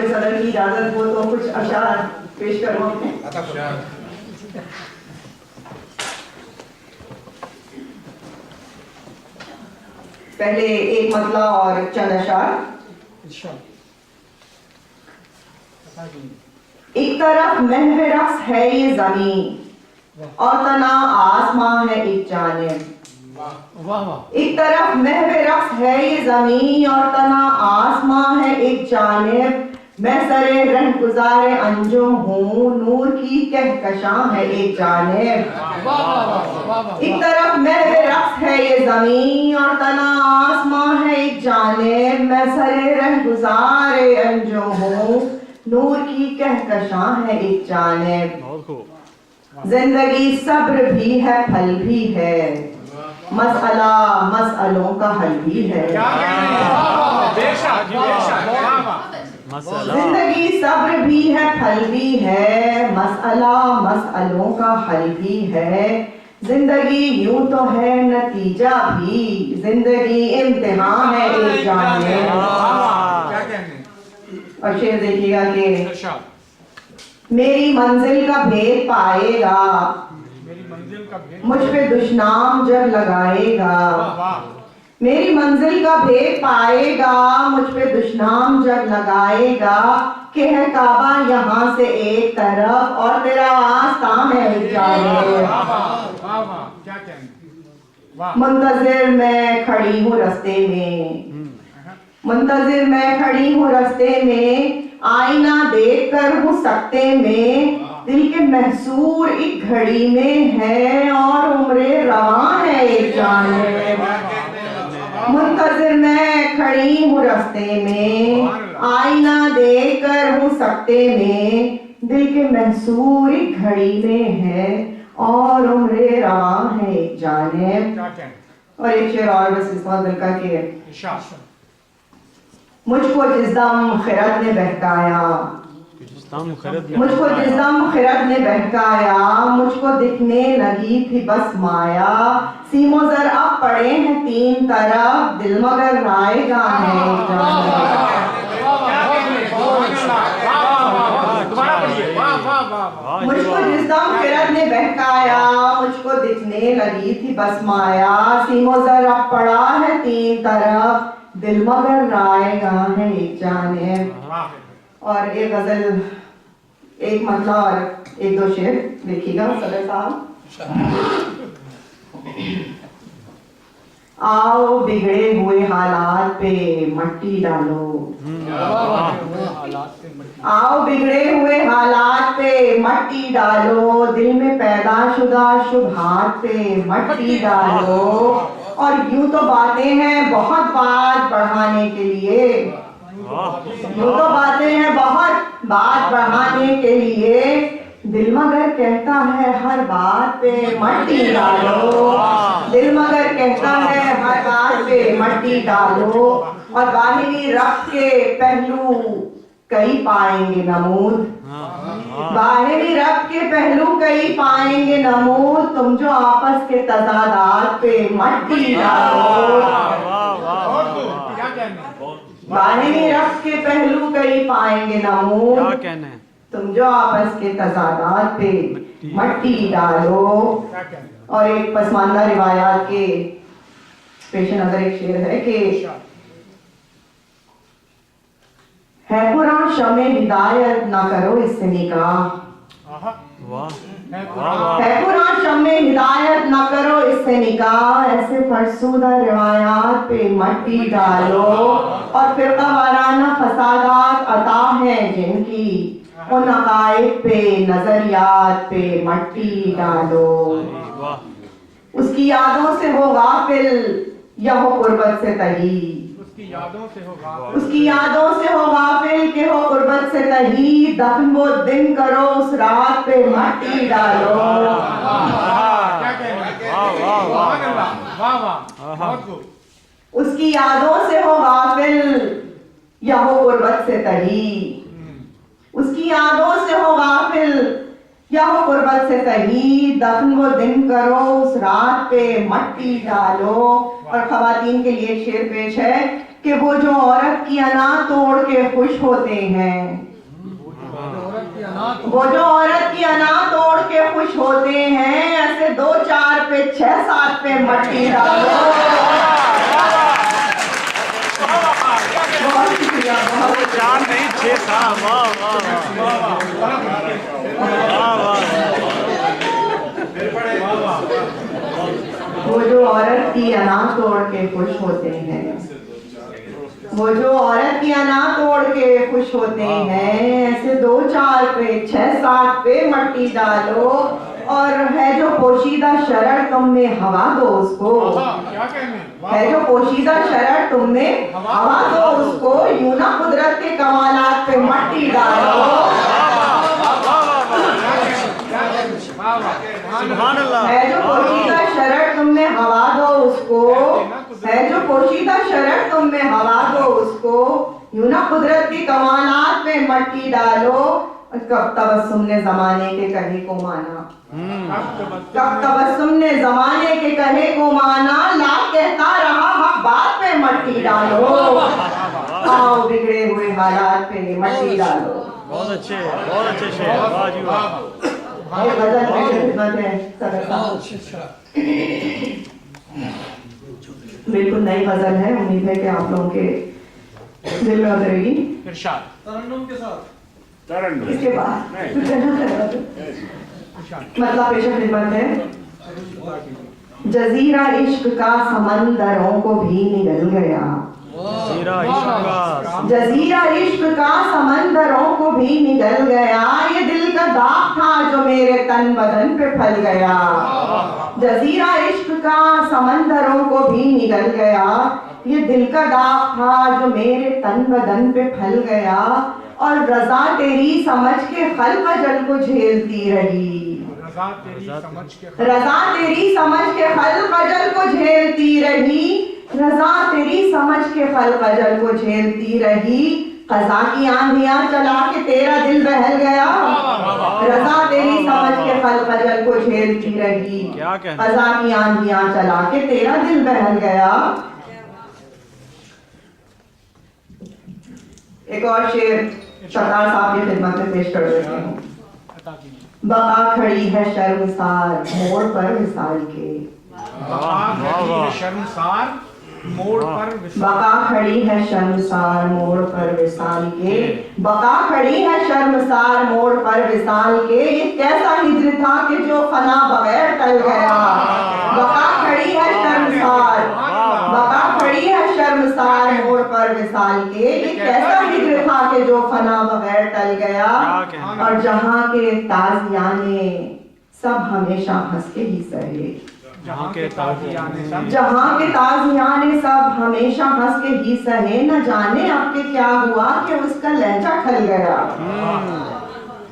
صدر کی اجازت ہو تو کچھ اشعار پیش کروں. پہلے ایک مطلع اور چند اشعار. ایک طرف محو رقص ہے یہ زمین اور تنا آسمان ہے ایک جانب. ایک طرف محو رقص ہے یہ زمین اور تنا آسمان ہے ایک جانب. میں سرے رہ گزار انجم ہوں نور کی کہکشاں ہے ایک جانب. ایک طرف محو رقص ہے یہ زمین اور تنا آسمان ہے ایک جانب. میں سرے رہ گزار انجم ہوں نور کی کہکشاں ہے ایک جانب. زندگی صبر بھی ہے پھل بھی ہے مسئلہ مسئلوں کا حل بھی ہے. زندگی صبر بھی ہے پھل بھی ہے مسئلہ مسئلوں کا حل بھی ہے. زندگی یوں تو ہے نتیجہ بھی زندگی امتحان ہے ایک جانب. اور شعر دیکھیے گا کہ میری منزل کا بھید پائے گا مجھ پہ دشنام جب لگائے گا. میری منزل کا بھید پائے گا مجھ پہ دشنام جب لگائے گا. کہ ہے کعبہ یہاں سے ایک طرف اور تیرا آستان ہے ایک جانب. منتظر میں کھڑی ہوں رستے میں منتظر میں کھڑی ہوں رستے میں آئینہ دیکھ کر ہوں سکتے میں. دل کے محصور ایک گھڑی میں ہے اور عمر رواں ہے ایک جانب. منتظر میں کھڑی ہوں رستے میں آئینہ دیکھ کر ہوں سکتے میں. دل کے محصور ایک گھڑی میں ہے اور عمر رواں ہے ایک جانب. اور ایک شعر اور بس اس بات دل کا کہ مجھ کو جس دم خرد نے بہکایا مجھ کو جس دم خرد نے بہکایا مجھ کو دکھنے لگی تھی بس مایا. سیم و زر اب پڑے ہیں تین طرف دل مگر رائے گاں ہے ایک جانب. مجھ کو جس دم خرد نے بہکایا مجھ کو دکھنے لگی تھی بس مایا. سیم و زر اب پڑا ہے تین طرف دل مگر رائے گاں ہے ایک جانب. اور ایک غزل ایک مطلع اور ایک دو شعر دیکھیے گا صدر صاحب. آؤ بگڑے ہوئے حالات پہ مٹی ڈالو آؤ بگڑے ہوئے حالات پہ مٹی ڈالو. دل میں پیدا شدہ شبہات پہ مٹی ڈالو. اور یوں تو باتیں ہیں بہت بات بڑھانے کے لیے یوں تو باتیں ہیں بہت بات بڑھانے کے لیے. دل مگر کہتا ہے ہر بات پہ مٹی ڈالو. دل مگر کہتا ہے ہر بات پہ مٹی ڈالو. اور باہری رب کے پہلو کئی پائیں گے نمود باہری رب کے پہلو کئی پائیں گے نمود. تم جو آپس کے تضادات پہ مٹی ڈالو. باہری رب کے پہلو کئی پائیں گے نمود. تم جو آپس کے تضادات پہ مٹی ڈالو. اور ایک پسماندہ روایات کے پیش نظر ایک شعر ہے کہ ہے قرآن شمع ہدایت نہ کرو اس سے نکاح. ہے قرآن شمع ہدایت نہ کرو اس سے نکاح. ایسے فرسودہ روایات پہ مٹی ڈالو. اور فرقہ وارانہ فسادات عطا ہیں جن کی ان عقائد پہ نظریات پہ مٹی ڈالو. اس کی یادوں سے ہو غافل یا ہو قربت سے تہی اس کی یادوں سے ہو غافل کہ ہو قربت سے تہی. دفن وہ دن کرو اس رات پہ مٹی ڈالو. اس کی یادوں سے ہو غافل یا ہو قربت سے تہی. اس کی یادوں سے ہو غافل یا ہو قربت سے تہی. دفن وہ دن کرو اس رات پہ مٹی ڈالو. اور خواتین کے لیے شعر پیش ہے کہ وہ جو عورت کی انا توڑ کے خوش ہوتے ہیں، وہ جو عورت کی انا توڑ کے خوش ہوتے ہیں، ایسے 2 4 پہ 6 7 پہ مٹی ڈالو. بہت شکریہ. وہ جو عورت کی انا توڑ کے خوش ہوتے ہیں، وہ جو عورت کی انا توڑ کے خوش ہوتے ہیں، ایسے 2 4 پہ 6 7 پہ مٹی ڈالو. اور ہے جو پوشیدہ شرر تم میں ہوا دو اس کو، ہے جو پوشیدہ شرر تم میں ہوا دو اس کو، یوں نہ قدرت کے کمالات پہ مٹی ڈالو. ہے جو پوشیدہ شرر تم میں ہوا دو اس کو، ہے جو پوشیدہ شرر تم میں ہوا دو اس کو، یوں نہ قدرت کی کمالات پہ مٹی ڈالو. کب تبسم نے زمانے کے کہے کو مانا، کب تبسم نے زمانے کے کہے کو مانا، لاکھ کہتا رہا حق بات پہ مٹی ڈالو. آؤ بگڑے ہوئے حالات پہ مٹی ڈالو. بہت اچھے شعر. واہ جی واہ. یہ غزل پیش خدمت ہے صدر صاحب. بالکل نئی غزل ہے، امید ہے کہ آپ لوگوں کے دل میں اترے گی. ترنم کے ساتھ اس کے بعد مطلب پیش خدمت ہے. جزیرہ عشق کا سمندروں کو بھی نگل گیا، جزیرہ عشق کا سمندروں کو بھی نگل گیا، یہ دل کا داغ تھا جو میرے تن بدن پہ پھل گیا. جزیرہ عشق کا سمندروں کو بھی نگل گیا، یہ دل کا داغ تھا جو میرے تن بدن پہ پھل گیا. اور رضا تیری سمجھ کے خلق اجل کو جھیلتی رہی، رضا تیری سمجھ کے خلق اجل کو جھیلتی رہی، رضا تیری سمجھ کے خلق اجل کو جھیلتی رہی. قضا کی آندھیاں چلا کے تیرا دل بہل گیا، رضا تیری سمجھ کے خلق اجل کو جھیلتی رہی، قضا کی آندھیاں چلا کے تیرا دل بہل گیا. ایک اور شعر سردار صاحب کی خدمت میں پیش کر دیتی ہوں. بقا کھڑی ہے شرمسار موڑ پر وصال کے، بقا کھڑی ہے شرمسار موڑ پر وصال کے، بقا کھڑی ہے شرمسار موڑ پر وصال کے، یہ کیسا ہجر تھا کہ جو فنا بغیر ٹل گیا. بقا کھڑی ہے شرمسار، بقا کھڑی ہے شرمسار موڑ پر وصال کے، یہ کیسا ہجر تھا کہ جو فنا بغیر ٹل گیا. اور جہاں کے تازیانے سب ہمیشہ ہنس کے ہی سہے، جہاں کے تازیانے سب ہمیشہ ہنس کے ہی سہے، نہ جانے اب کے کیا ہوا کہ اس کا لہجہ کھل گیا.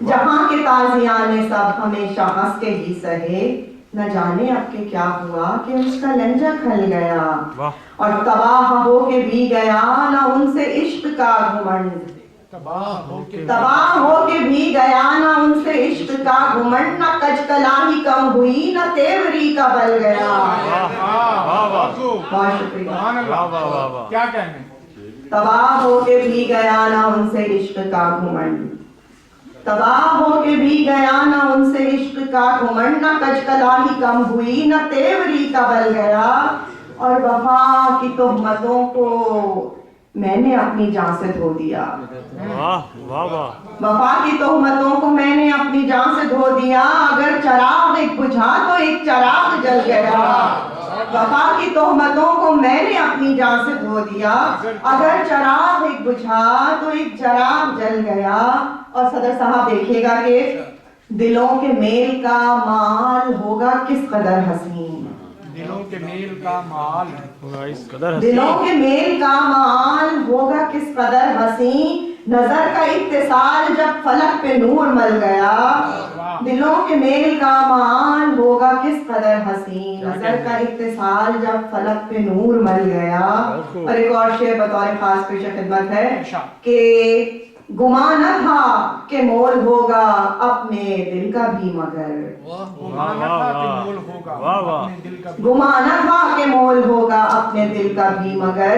جہاں کے تازیانے سب ہمیشہ ہنس کے ہی سہے، نہ جانے اب کے کیا ہوا کہ اس کا لہجہ کھل گیا. اور تباہ ہو کے بھی گیا نہ ان سے عشق کا گھمنڈ، تباہ ہو کے بھی گیا نہ ان سے عشق کا گھمنڈ، نہ کج کلاہی کم ہوئی نہ تیوری کا بل گیا. بہت شکریہ. کیا کہنے. تباہ ہو کے بھی گیا نہ ان سے عشق کا گھمنڈ، تباہ ہو کے بھی گیا نہ ان سے عشق کا گھمنڈ، نہ کج کلاہی کم ہوئی نہ تیوری کا بل گیا. اور وفا کی تہمتوں کو میں نے اپنی جان سے دھو دیا، وفا کی تہمتوں کو میں نے اپنی جان سے دھو دیا. اگر چراغ ایک بجھا تو ایک چراغ جل گیا، وفا کی تہمتوں کو میں نے اپنی جان سے دھو دیا. اگر چراغ ایک بجھا تو ایک چراغ جل گیا. اور صدر صاحب دیکھیے گا کہ دلوں کے میل کا مال ہوگا کس قدر حسین، دلوں کے میل کا مال، دلوں کے میل کا مال ہوگا کس قدر حسین. نظر کا اتصال جب فلک پہ نور مل گیا، دلوں کے میل کا مال ہوگا کس قدر حسین. نظر کا اتصال جب فلک پہ نور مل گیا. اور ایک اور شعر بطور خاص پیش خدمت ہے کہ گمان نہ تھا کہ مول ہوگا اپنے دل کا بھی مگر، گمان نہ تھا کہ مول ہوگا اپنے دل کا بھی، گمان نہ تھا کہ مول ہوگا اپنے دل کا بھی مگر،